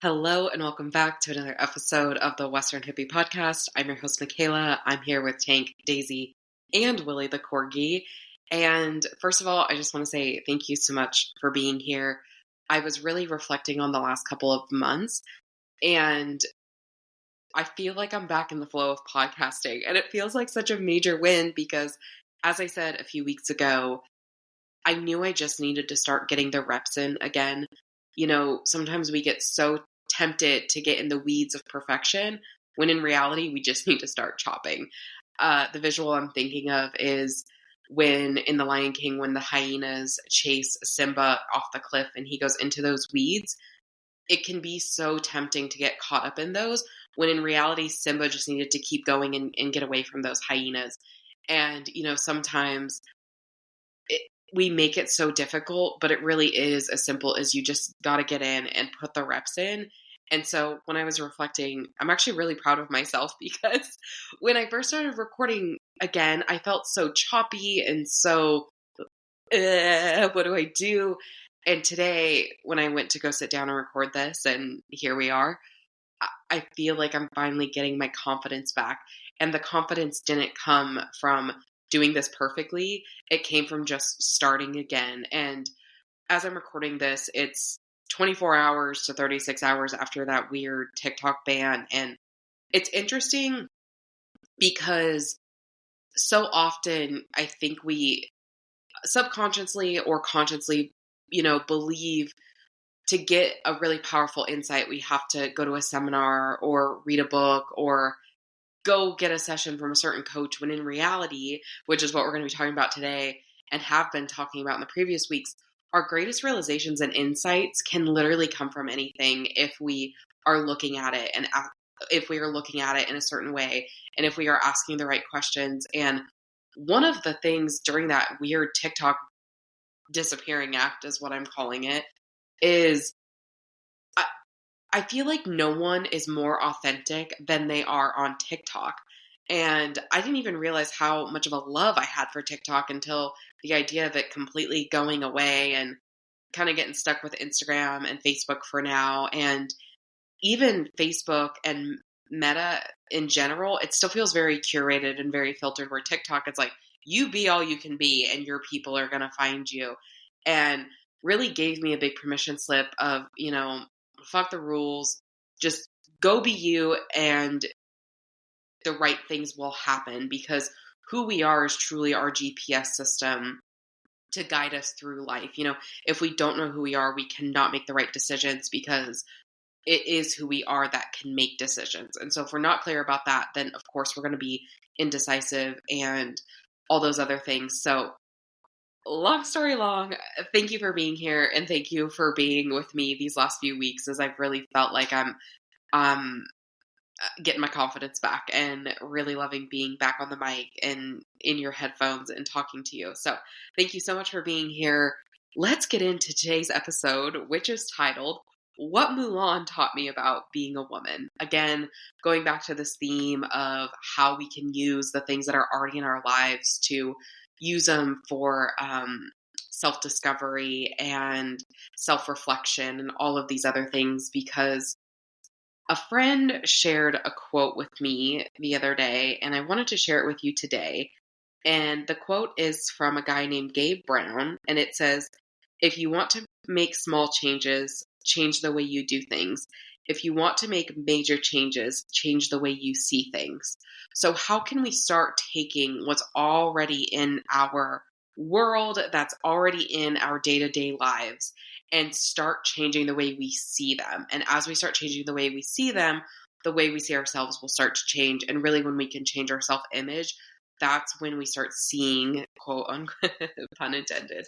Hello and welcome back to another episode of the Western Hippie Podcast. I'm your host, Michaela. I'm here with Tank, Daisy, and Willie the Corgi. And first of all, I just want to say thank you so much for being here. I was really reflecting on the last couple of months, and I feel like I'm back in the flow of podcasting. And it feels like such a major win because, as I said a few weeks ago, I knew I just needed to start getting the reps in again. You know, sometimes we get so tempted to get in the weeds of perfection when in reality we just need to start chopping. The visual I'm thinking of is when in The Lion King, when the hyenas chase Simba off the cliff and he goes into those weeds. It can be so tempting to get caught up in those when in reality Simba just needed to keep going and get away from those hyenas. And, you know, sometimes we make it so difficult, but it really is as simple as you just got to get in and put the reps in. And so when I was reflecting, I'm actually really proud of myself because when I first started recording again, I felt so choppy and so, what do I do? And today when I went to go sit down and record this, and here we are, I feel like I'm finally getting my confidence back. And the confidence didn't come from doing this perfectly. It came from just starting again. And as I'm recording this, it's 24 hours to 36 hours after that weird TikTok ban. And it's interesting because so often I think we subconsciously or consciously, believe to get a really powerful insight, we have to go to a seminar or read a book or go get a session from a certain coach, when in reality, which is what we're going to be talking about today and have been talking about in the previous weeks, our greatest realizations and insights can literally come from anything if we are looking at it and if we are looking at it in a certain way and if we are asking the right questions. And one of the things during that weird TikTok disappearing act is what I'm calling it, is I feel like no one is more authentic than they are on TikTok. And I didn't even realize how much of a love I had for TikTok until the idea of it completely going away and kind of getting stuck with Instagram and Facebook for now. And even Facebook and Meta in general, it still feels very curated and very filtered, where TikTok, it's like, you be all you can be and your people are going to find you. And really gave me a big permission slip of, fuck the rules, just go be you and the right things will happen, because who we are is truly our GPS system to guide us through life. If we don't know who we are, we cannot make the right decisions, because it is who we are that can make decisions. And so if we're not clear about that, then of course we're going to be indecisive and all those other things. So long story long, thank you for being here and thank you for being with me these last few weeks, as I've really felt like I'm getting my confidence back and really loving being back on the mic and in your headphones and talking to you. So thank you so much for being here. Let's get into today's episode, which is titled, What Mulan Taught Me About Being a Woman. Again, going back to this theme of how we can use the things that are already in our lives to use them for self-discovery and self-reflection and all of these other things, because a friend shared a quote with me the other day, and I wanted to share it with you today. And the quote is from a guy named Gabe Brown, and it says, "If you want to make small changes, change the way you do things. If you want to make major changes, change the way you see things." So how can we start taking what's already in our world, that's already in our day-to-day lives, and start changing the way we see them? And as we start changing the way we see them, the way we see ourselves will start to change. And really, when we can change our self-image, that's when we start seeing, quote unquote, pun intended,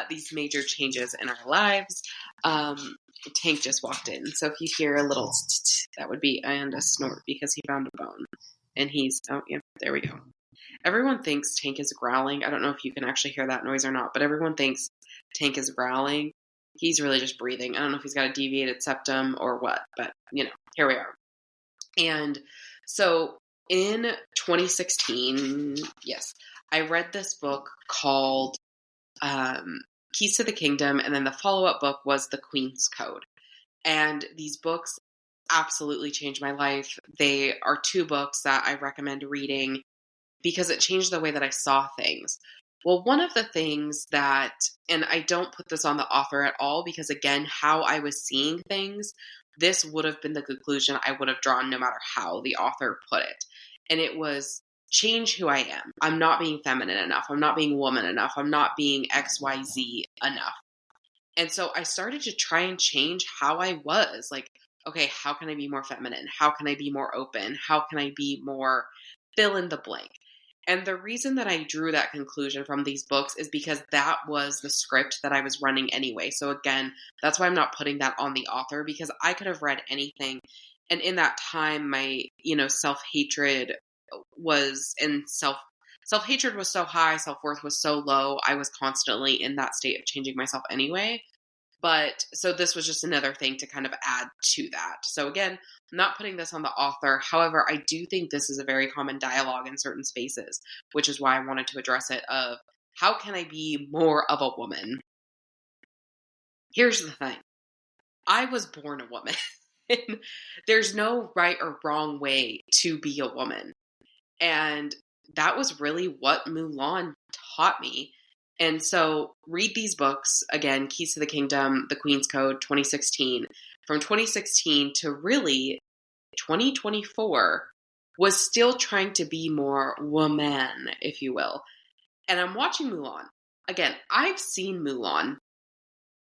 these major changes in our lives. Tank just walked in. So if you hear a little, that would be, and a snort, because he found a bone. And he's, oh yeah, there we go. Everyone thinks Tank is growling. I don't know if you can actually hear that noise or not, but everyone thinks Tank is growling. He's really just breathing. I don't know if he's got a deviated septum or what, but here we are. And so in 2016, yes, I read this book called Keys to the Kingdom, and then the follow-up book was The Queen's Code. And these books absolutely changed my life. They are 2 books that I recommend reading because it changed the way that I saw things. Well, one of the things that, and I don't put this on the author at all because, again, how I was seeing things, this would have been the conclusion I would have drawn no matter how the author put it. And it was change who I am. I'm not being feminine enough. I'm not being woman enough. I'm not being XYZ enough. And so I started to try and change how I was. Like, okay, how can I be more feminine? How can I be more open? How can I be more fill in the blank? And the reason that I drew that conclusion from these books is because that was the script that I was running anyway. So again, that's why I'm not putting that on the author, because I could have read anything. And in that time, my, self-hatred was, and self-hatred was so high, self-worth was so low. I was constantly in that state of changing myself anyway. But so this was just another thing to kind of add to that. So again, I'm not putting this on the author. However, I do think this is a very common dialogue in certain spaces, which is why I wanted to address it of how can I be more of a woman? Here's the thing. I was born a woman. There's no right or wrong way to be a woman. And that was really what Mulan taught me. And so read these books, again, Keys to the Kingdom, The Queen's Code, 2016. From 2016 to really 2024 was still trying to be more woman, if you will. And I'm watching Mulan. Again, I've seen Mulan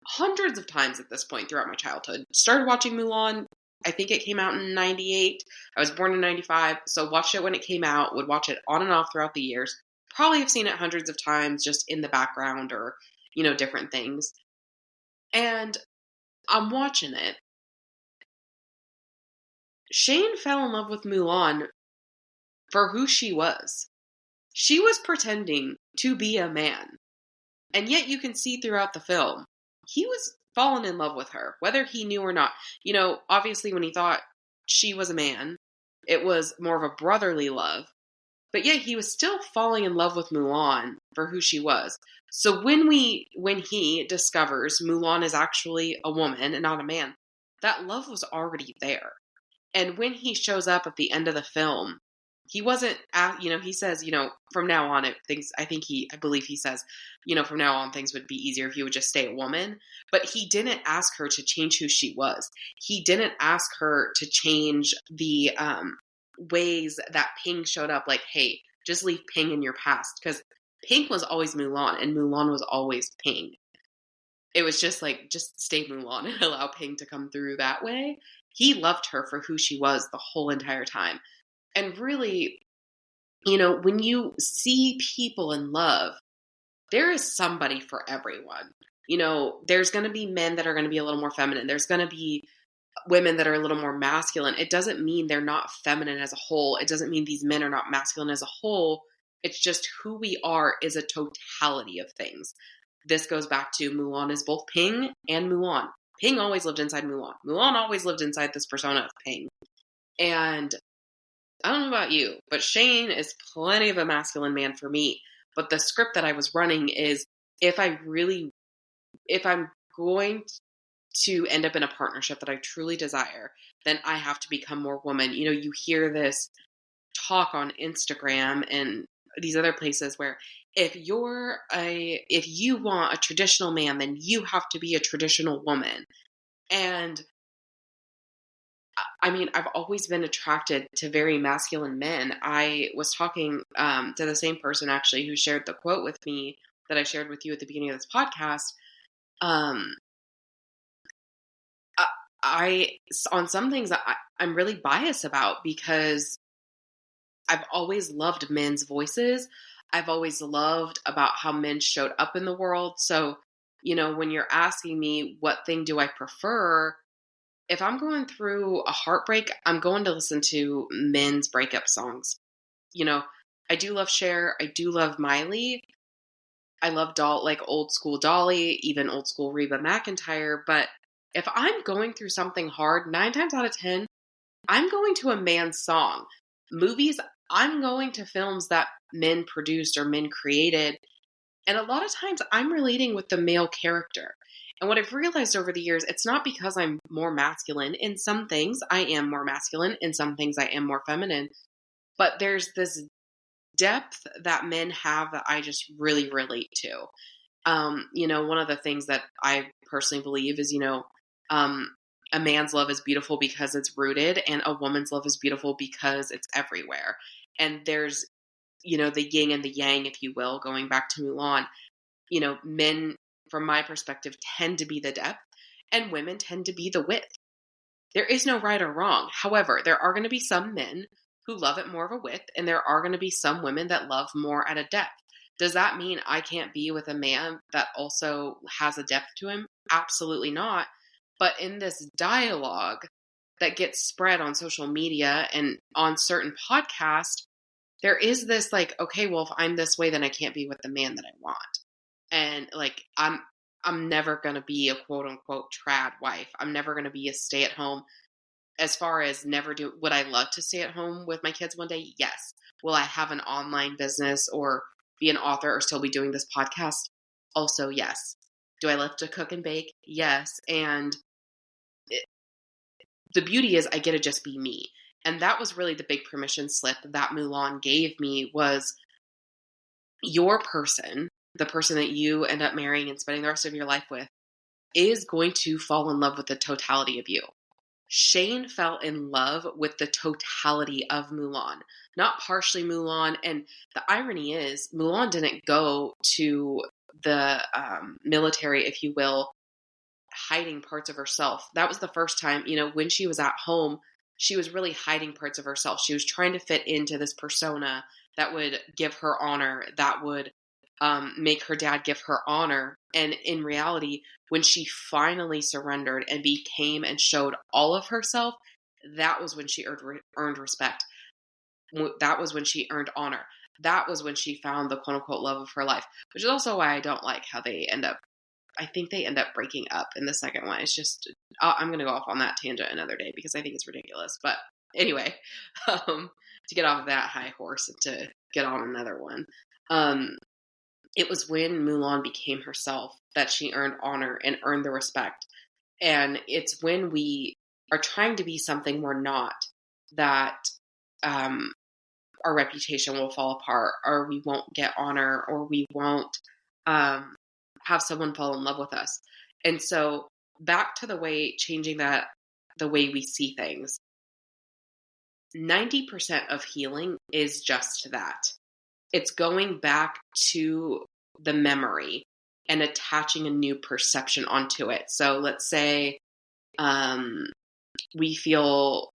hundreds of times at this point throughout my childhood. Started watching Mulan, I think it came out in 98. I was born in 95, so watched it when it came out, would watch it on and off throughout the years. Probably have seen it hundreds of times just in the background or, different things. And I'm watching it. Shane fell in love with Mulan for who she was. She was pretending to be a man. And yet you can see throughout the film, he was falling in love with her, whether he knew or not. Obviously when he thought she was a man, it was more of a brotherly love. But yet he was still falling in love with Mulan for who she was. So when he discovers Mulan is actually a woman and not a man, that love was already there. And when he shows up at the end of the film, he wasn't, he says, from now on, I believe he says, from now on things would be easier if you would just stay a woman. But he didn't ask her to change who she was. He didn't ask her to change the, ways that Ping showed up, like, hey, just leave Ping in your past, because Ping was always Mulan and Mulan was always Ping. It was just like, just stay Mulan and allow Ping to come through that way. He loved her for who she was the whole entire time. And really, when you see people in love, there is somebody for everyone. There's going to be men that are going to be a little more feminine. There's going to be women that are a little more masculine. It doesn't mean they're not feminine as a whole. It doesn't mean these men are not masculine as a whole. It's just who we are is a totality of things. This goes back to Mulan is both Ping and Mulan. Ping always lived inside Mulan. Mulan always lived inside this persona of Ping. And I don't know about you, but Shane is plenty of a masculine man for me. But the script that I was running is if I'm going to end up in a partnership that I truly desire, then I have to become more woman. You hear this talk on Instagram and these other places where if you want a traditional man, then you have to be a traditional woman. And I mean, I've always been attracted to very masculine men. I was talking to the same person actually who shared the quote with me that I shared with you at the beginning of this podcast. On some things I'm really biased about because I've always loved men's voices. I've always loved about how men showed up in the world. So, when you're asking me what thing do I prefer, if I'm going through a heartbreak, I'm going to listen to men's breakup songs. I do love Cher. I do love Miley. I love old school Dolly, even old school Reba McEntire. But if I'm going through something hard, 9 times out of 10, I'm going to a man's song. Movies, I'm going to films that men produced or men created. And a lot of times I'm relating with the male character. And what I've realized over the years, it's not because I'm more masculine. In some things, I am more masculine. In some things, I am more feminine. But there's this depth that men have that I just really relate to. One of the things that I personally believe is, a man's love is beautiful because it's rooted, and a woman's love is beautiful because it's everywhere. And there's, the yin and the yang, if you will, going back to Mulan. Men, from my perspective, tend to be the depth, and women tend to be the width. There is no right or wrong. However, there are going to be some men who love it more of a width, and there are going to be some women that love more at a depth. Does that mean I can't be with a man that also has a depth to him? Absolutely not. But in this dialogue that gets spread on social media and on certain podcasts, there is this like, okay, well, if I'm this way, then I can't be with the man that I want. And like, I'm never going to be a quote unquote trad wife. I'm never going to be a stay at home. As far as would I love to stay at home with my kids one day? Yes. Will I have an online business or be an author or still be doing this podcast? Also, yes. Do I love to cook and bake? Yes. And the beauty is I get to just be me. And that was really the big permission slip that Mulan gave me, was your person, the person that you end up marrying and spending the rest of your life with, is going to fall in love with the totality of you. Shane fell in love with the totality of Mulan, not partially Mulan. And the irony is, Mulan didn't go to the military, if you will, hiding parts of herself. That was the first time, when she was at home, she was really hiding parts of herself. She was trying to fit into this persona that would give her honor, that would make her dad give her honor. And in reality, when she finally surrendered and became and showed all of herself, that was when she earned respect. That was when she earned honor. That was when she found the quote unquote love of her life, which is also why I don't like how I think they end up breaking up in the second one. It's just, I'm going to go off on that tangent another day because I think it's ridiculous. But anyway, to get off of that high horse and to get on another one. It was when Mulan became herself that she earned honor and earned the respect. And it's when we are trying to be something we're not that our reputation will fall apart, or we won't get honor, or we won't have someone fall in love with us. And so back to changing the way we see things. 90% of healing is just that. It's going back to the memory and attaching a new perception onto it. So let's say we feel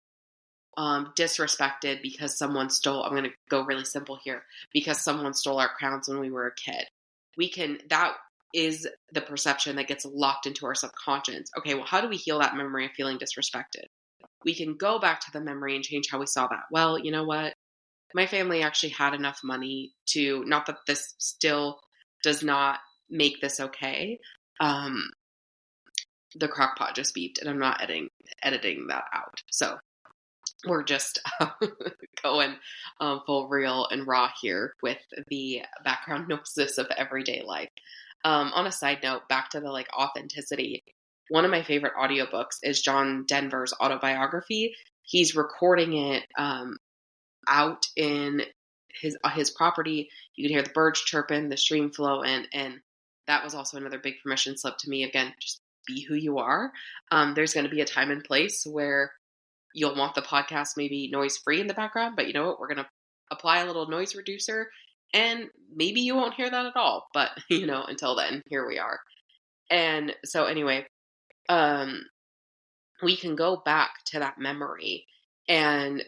disrespected because someone stole, I'm going to go really simple here, because someone stole our crowns when we were a kid. That is the perception that gets locked into our subconscious. Okay, well, how do we heal that memory of feeling disrespected? We can go back to the memory and change how we saw that. Well, you know what? My family actually had enough money to, not that this still does not make this okay. The crock pot just beeped and I'm not editing that out. So we're just going full real and raw here with the background noises of everyday life. On a side note, back to the authenticity. One of my favorite audiobooks is John Denver's autobiography. He's recording it out in his property. You can hear the birds chirping, the stream flowing, and that was also another big permission slip to me. Again, just be who you are. There's going to be a time and place where you'll want the podcast maybe noise free in the background, but you know what? We're going to apply a little noise reducer, and maybe you won't hear that at all. But until then, here we are. And so anyway, we can go back to that memory, and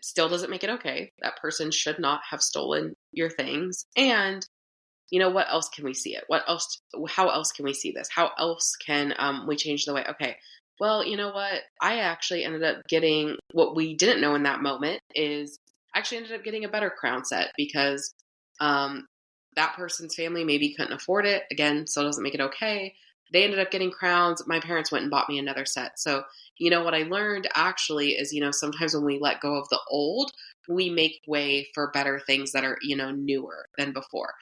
still doesn't make it okay. That person should not have stolen your things. And what else can we see it? How else can we see this? How else can we change the way? Okay, well, you know what? I actually ended up getting, what we didn't know in that moment is I actually ended up getting a better crown set because that person's family maybe couldn't afford it. Again, still doesn't make it okay. They ended up getting crowns. My parents went and bought me another set. So, what I learned actually is, sometimes when we let go of the old, we make way for better things that are, newer than before.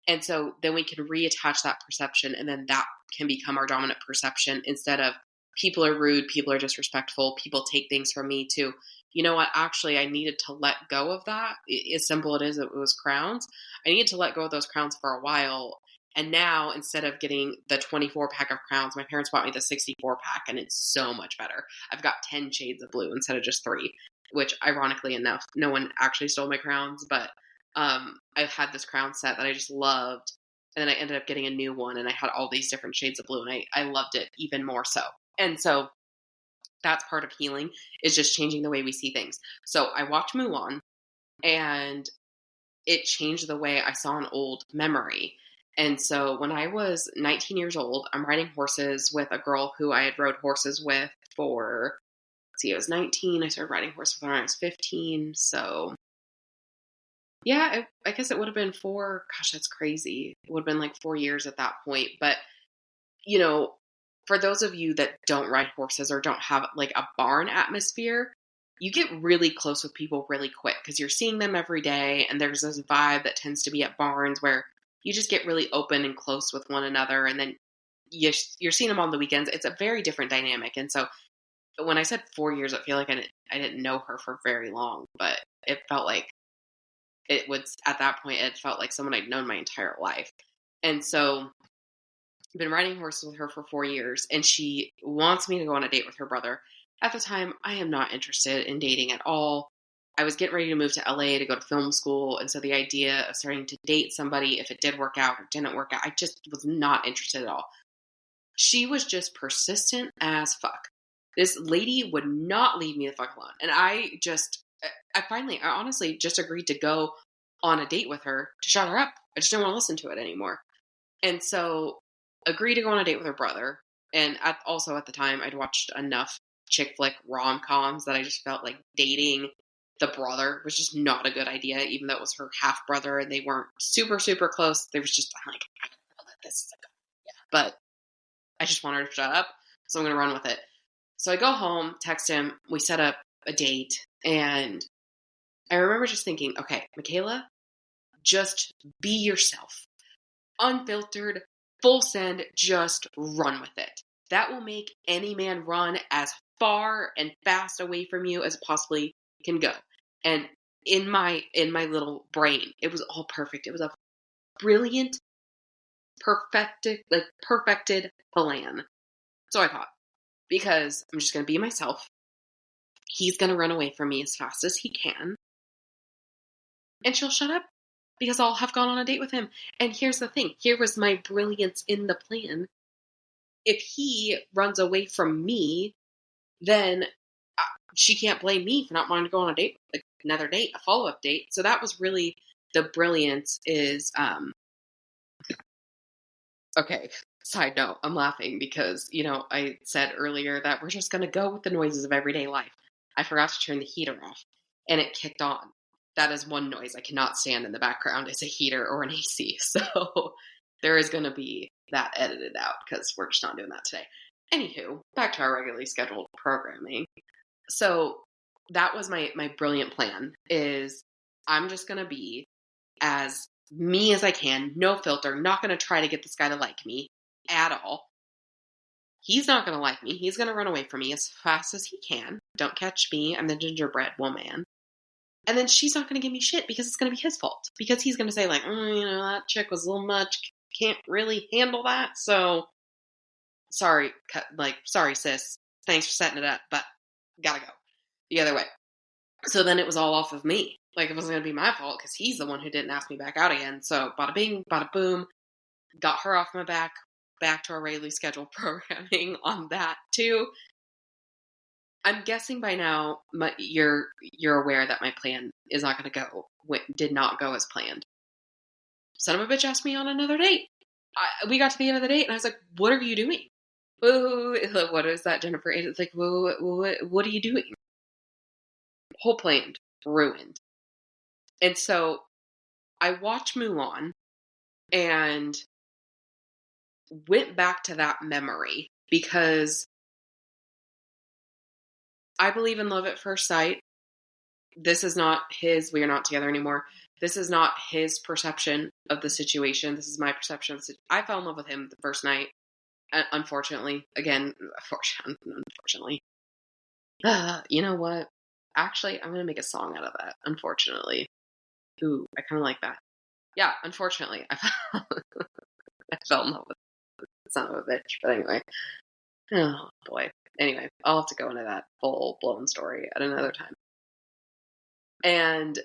And so then we can reattach that perception, and then that can become our dominant perception instead of people are rude, people are disrespectful, people take things from me to, you know what, actually I needed to let go of that. As simple it is, it was crowns. I needed to let go of those crowns for a while. And now instead of getting the 24 pack of crowns, my parents bought me the 64 pack, and it's so much better. I've got 10 shades of blue instead of just 3, which ironically enough, no one actually stole my crowns, but I've had this crown set that I just loved. And then I ended up getting a new one, and I had all these different shades of blue, and I loved it even more so. And so that's part of healing, is just changing the way we see things. So I watched Mulan, and it changed the way I saw an old memory. And so when I was 19 years old, I'm riding horses with a girl who I had rode horses with for, let's see, I was 19. I started riding horses when I was 15. So yeah, I guess it would have been that's crazy. It would have been like 4 years at that point. But, you know, for those of you that don't ride horses or don't have like a barn atmosphere, you get really close with people really quick because you're seeing them every day. And there's this vibe that tends to be at barns where you just get really open and close with one another. And then you're seeing them on the weekends. It's a very different dynamic. And so when I said 4 years, I feel like I didn't know her for very long, but it felt like it was, at that point, it felt like someone I'd known my entire life. And so I've been riding horses with her for 4 years, and she wants me to go on a date with her brother. At the time, I am not interested in dating at all. I was getting ready to move to LA to go to film school, and so the idea of starting to date somebody, if it did work out or didn't work out, I just was not interested at all. She was just persistent as fuck. This lady would not leave me the fuck alone. And I honestly just agreed to go on a date with her to shut her up. I just didn't want to listen to it anymore. And so agreed to go on a date with her brother. And also at the time, I'd watched enough chick flick rom-coms that I just felt like dating the brother was just not a good idea, even though it was her half brother and they weren't super, super close. There was just, I'm like, I don't know that this is a good idea. But I just want her to shut up, so I'm going to run with it. So I go home, text him, we set up a date, and I remember just thinking, okay, Michaela, just be yourself. Unfiltered, full send, just run with it. That will make any man run as far and fast away from you as it possibly can go. And in my little brain, it was all perfect. It was a brilliant, perfected plan. So I thought, because I'm just going to be myself. He's going to run away from me as fast as he can. And she'll shut up because I'll have gone on a date with him. And here's the thing. Here was my brilliance in the plan. If he runs away from me, then she can't blame me for not wanting to go on a date, like another date, a follow-up date. So that was really the brilliance is, okay, side note, I'm laughing because, I said earlier that we're just going to go with the noises of everyday life. I forgot to turn the heater off, and it kicked on. That is one noise I cannot stand in the background. It's a heater or an AC. So there is going to be that edited out because we're just not doing that today. Anywho, back to our regularly scheduled programming. So that was my brilliant plan is I'm just going to be as me as I can, no filter, not going to try to get this guy to like me at all. He's not going to like me. He's going to run away from me as fast as he can. Don't catch me. I'm the gingerbread woman. And then she's not going to give me shit because it's going to be his fault. Because he's going to say like, that chick was a little much. Can't really handle that. So sorry, sis. Thanks for setting it up, but gotta go the other way. So then it was all off of me. Like it wasn't going to be my fault because he's the one who didn't ask me back out again. So bada bing, bada boom. Got her off my back to our regularly scheduled programming on that too. I'm guessing by now you're aware that my plan is not going to did not go as planned. Son of a bitch asked me on another date. We got to the end of the date and I was like, what are you doing? Whoa, what is that, Jennifer? It's like, whoa, what are you doing? Whole plan ruined. And so I watched Mulan and went back to that memory because I believe in love at first sight. This is not we are not together anymore. this is not his perception of the situation. This is my perception of the situation. I fell in love with him the first night. Unfortunately, again, unfortunately. You know what? Actually, I'm going to make a song out of that. Unfortunately. Ooh, I kind of like that. Yeah, unfortunately, I fell in love with the son of a bitch. But anyway. Oh, boy. Anyway, I'll have to go into that full-blown story at another time. And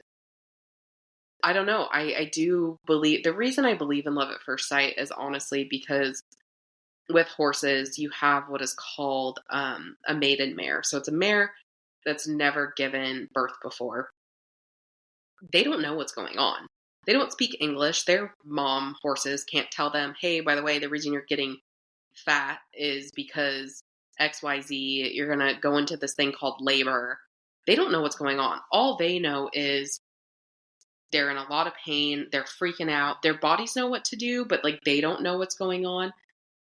I don't know. I do believe, the reason I believe in love at first sight is honestly because with horses, you have what is called a maiden mare. So it's a mare that's never given birth before. They don't know what's going on. They don't speak English. Their mom horses can't tell them, hey, by the way, the reason you're getting fat is because XYZ, you're going to go into this thing called labor. They don't know what's going on. All they know is they're in a lot of pain. They're freaking out. Their bodies know what to do, but like they don't know what's going on.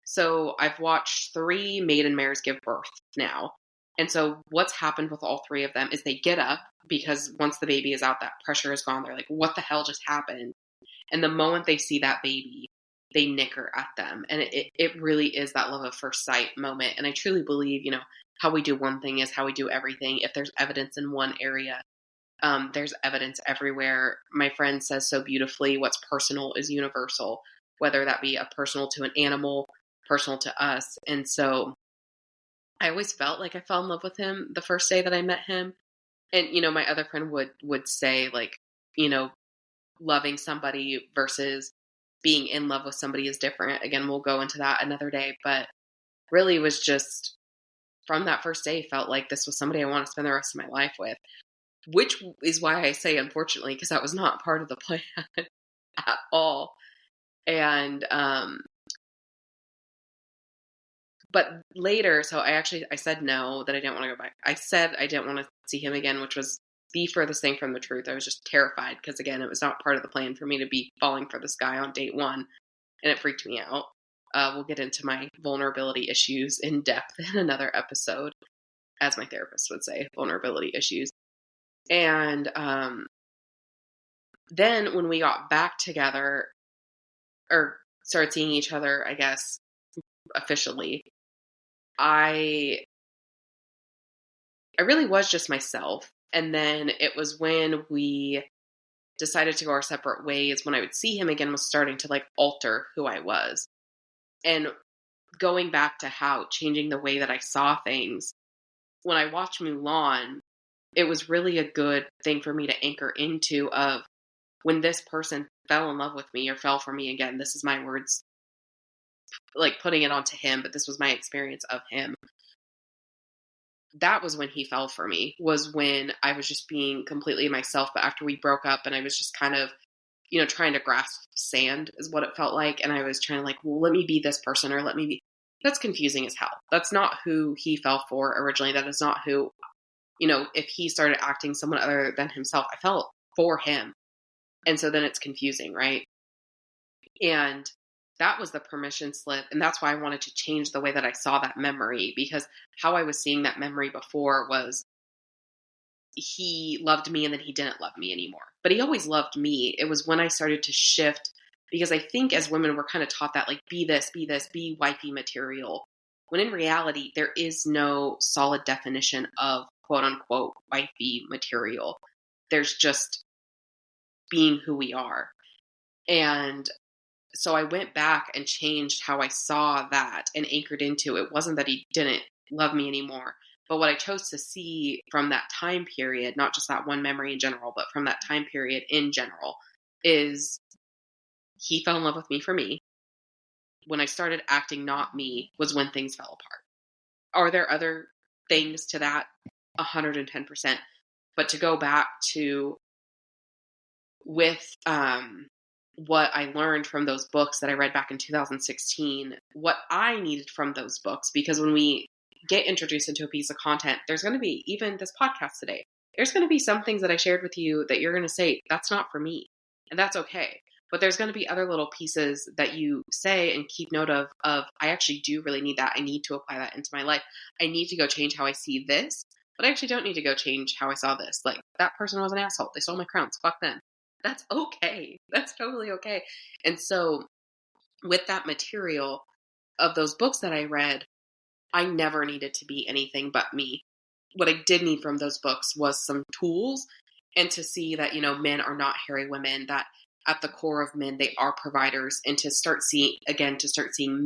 So I've watched 3 maiden mares give birth now. And so what's happened with all 3 of them is they get up because once the baby is out, that pressure is gone. They're like, what the hell just happened? And the moment they see that baby, they nicker at them. And it really is that love at first sight moment. And I truly believe, you know, how we do one thing is how we do everything. If there's evidence in one area, there's evidence everywhere. My friend says so beautifully, what's personal is universal, whether that be a personal to an animal, personal to us. And so I always felt like I fell in love with him the first day that I met him. And, you know, my other friend would say like, you know, loving somebody versus being in love with somebody is different. Again, we'll go into that another day, but really was just from that first day felt like this was somebody I want to spend the rest of my life with, which is why I say, unfortunately, because that was not part of the plan at all. And, but later, so I said no, that I didn't want to go back. I said I didn't want to see him again, which was the furthest thing from the truth. I was just terrified because, again, it was not part of the plan for me to be falling for this guy on date 1, and it freaked me out. We'll get into my vulnerability issues in depth in another episode, as my therapist would say, vulnerability issues. And then when we got back together, or started seeing each other, I guess, officially, I really was just myself. And then it was when we decided to go our separate ways, when I would see him again, was starting to like alter who I was. And going back to how changing the way that I saw things, when I watched Mulan, it was really a good thing for me to anchor into of when this person fell in love with me or fell for me again. This is my words, like putting it onto him, but this was my experience of him. That was when he fell for me, was when I was just being completely myself. But after we broke up and I was just kind of, you know, trying to grasp sand is what it felt like. And I was trying to like, well, let me be this person, or let me be, that's confusing as hell. That's not who he fell for originally. That is not who, you know, if he started acting someone other than himself, I felt for him. And so then it's confusing, right? And that was the permission slip. And that's why I wanted to change the way that I saw that memory, because how I was seeing that memory before was he loved me and then he didn't love me anymore. But he always loved me. It was when I started to shift, because I think as women, we're kind of taught that like, be this, be wifey material. When in reality, there is no solid definition of quote unquote wifey material. There's just being who we are. And so I went back and changed how I saw that and anchored into it. Wasn't that he didn't love me anymore, but what I chose to see from that time period, not just that one memory in general, but from that time period in general, is he fell in love with me for me. When I started acting not me was when things fell apart. Are there other things to that? 110%. But to go back to with what I learned from those books that I read back in 2016, what I needed from those books, because when we get introduced into a piece of content, there's going to be, even this podcast today, there's going to be some things that I shared with you that you're going to say, that's not for me. And that's okay. But there's going to be other little pieces that you say and keep note of, I actually do really need that. I need to apply that into my life. I need to go change how I see this, but I actually don't need to go change how I saw this. Like, that person was an asshole. They stole my crowns. Fuck them. That's okay. That's totally okay. And so with that material of those books that I read, I never needed to be anything but me. What I did need from those books was some tools and to see that, men are not hairy women, that at the core of men, they are providers, and to start seeing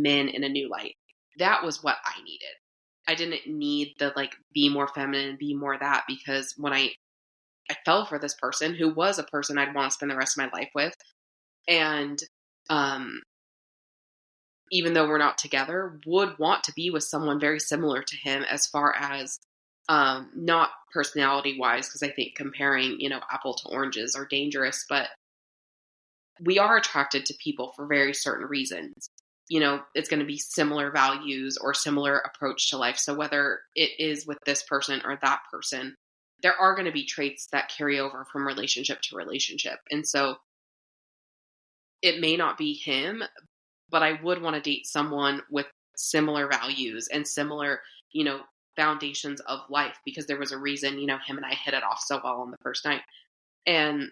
men in a new light. That was what I needed. I didn't need the be more feminine, be more that, because when I fell for this person who was a person I'd want to spend the rest of my life with. And um, even though we're not together, would want to be with someone very similar to him as far as not personality wise, because I think comparing, apple to oranges are dangerous, but we are attracted to people for very certain reasons. It's going to be similar values or similar approach to life. So whether it is with this person or that person, there are going to be traits that carry over from relationship to relationship. And so it may not be him, but I would want to date someone with similar values and similar, foundations of life, because there was a reason, him and I hit it off so well on the first night. And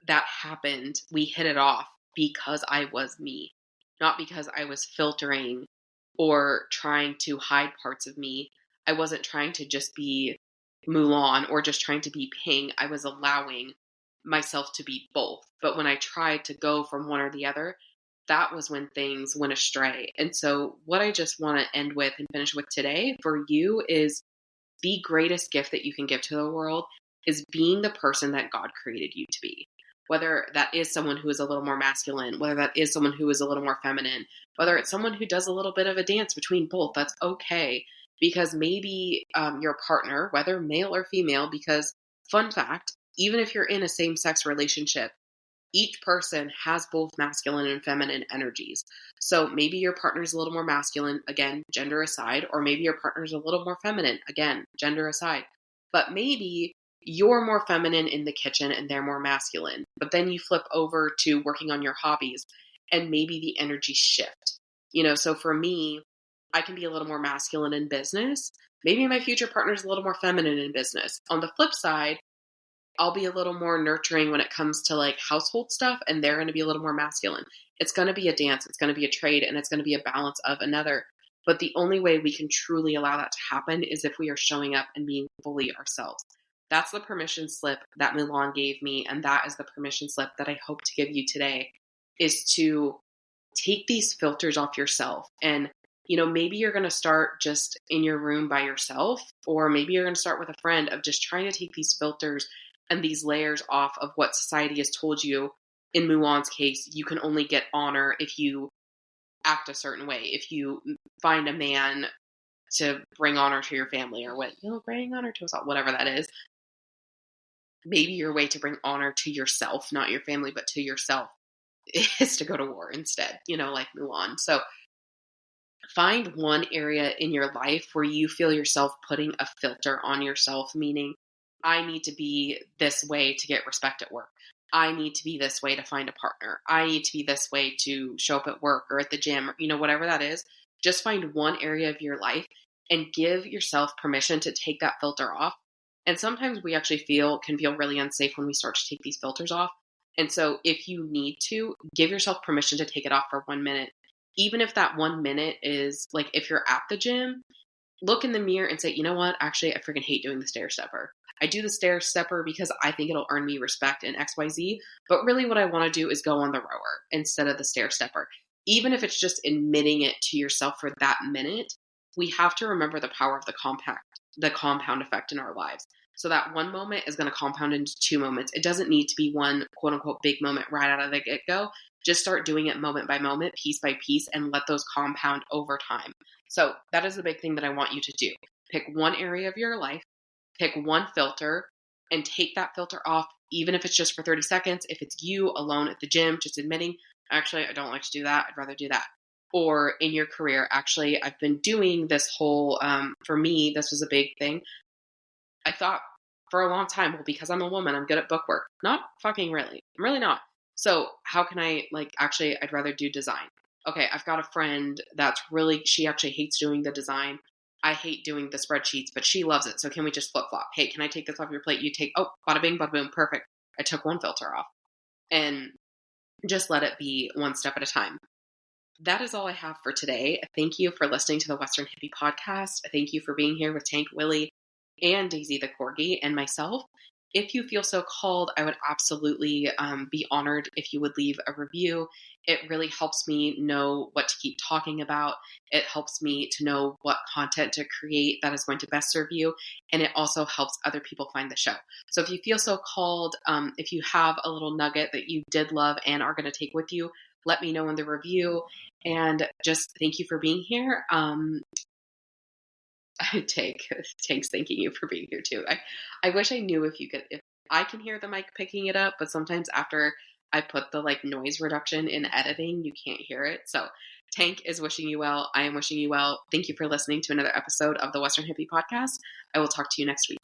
that happened. We hit it off because I was me, not because I was filtering or trying to hide parts of me. I wasn't trying to just be Mulan or just trying to be Ping. I was allowing myself to be both. But when I tried to go from one or the other, that was when things went astray. And so what I just want to end with and finish with today for you is the greatest gift that you can give to the world is being the person that God created you to be. Whether that is someone who is a little more masculine, whether that is someone who is a little more feminine, whether it's someone who does a little bit of a dance between both, that's okay. Because maybe your partner, whether male or female, because fun fact, even if you're in a same-sex relationship, each person has both masculine and feminine energies. So maybe your partner's a little more masculine, again, gender aside, or maybe your partner's a little more feminine, again, gender aside. But maybe you're more feminine in the kitchen and they're more masculine. But then you flip over to working on your hobbies and maybe the energies shift. So for me, I can be a little more masculine in business. Maybe my future partner's a little more feminine in business. On the flip side, I'll be a little more nurturing when it comes to household stuff, and they're going to be a little more masculine. It's going to be a dance, it's going to be a trade, and it's going to be a balance of another. But the only way we can truly allow that to happen is if we are showing up and being fully ourselves. That's the permission slip that Mulan gave me, and that is the permission slip that I hope to give you today, is to take these filters off yourself. And maybe you're going to start just in your room by yourself, or maybe you're going to start with a friend, of just trying to take these filters and these layers off of what society has told you. In Mulan's case, you can only get honor if you act a certain way. If you find a man to bring honor to your family, or bring honor to us all, whatever that is. Maybe your way to bring honor to yourself, not your family, but to yourself, is to go to war instead, like Mulan. So find one area in your life where you feel yourself putting a filter on yourself, meaning I need to be this way to get respect at work. I need to be this way to find a partner. I need to be this way to show up at work or at the gym, or, whatever that is. Just find one area of your life and give yourself permission to take that filter off. And sometimes we actually can feel really unsafe when we start to take these filters off. And so if you need to, give yourself permission to take it off for 1 minute. Even if that 1 minute is if you're at the gym, look in the mirror and say, you know what? Actually, I freaking hate doing the stair stepper. I do the stair stepper because I think it'll earn me respect in XYZ. But really what I want to do is go on the rower instead of the stair stepper. Even if it's just admitting it to yourself for that minute, we have to remember the power of the compound effect in our lives. So that one moment is going to compound into 2 moments. It doesn't need to be one quote unquote big moment right out of the get-go. Just start doing it moment by moment, piece by piece, and let those compound over time. So that is the big thing that I want you to do. Pick one area of your life, pick one filter, and take that filter off, even if it's just for 30 seconds. If it's you alone at the gym, just admitting, actually, I don't like to do that. I'd rather do that. Or in your career, actually, I've been doing this whole, for me, this was a big thing. I thought for a long time, well, because I'm a woman, I'm good at bookwork. Not fucking really. I'm really not. So how can I, actually, I'd rather do design. Okay, I've got a friend she actually hates doing the design. I hate doing the spreadsheets, but she loves it. So can we just flip-flop? Hey, can I take this off your plate? You take, bada bing, bada boom, perfect. I took one filter off and just let it be one step at a time. That is all I have for today. Thank you for listening to the Western Hippie Podcast. Thank you for being here with Tank, Willie, and Daisy the Corgi, and myself. If you feel so called, I would absolutely be honored if you would leave a review. It really helps me know what to keep talking about. It helps me to know what content to create that is going to best serve you. And it also helps other people find the show. So if you feel so called, if you have a little nugget that you did love and are going to take with you, let me know in the review. And just thank you for being here. Tank's thanking you for being here too. I wish I knew if I can hear the mic picking it up, but sometimes after I put the noise reduction in editing, you can't hear it. So Tank is wishing you well. I am wishing you well. Thank you for listening to another episode of the Western Hippie Podcast. I will talk to you next week.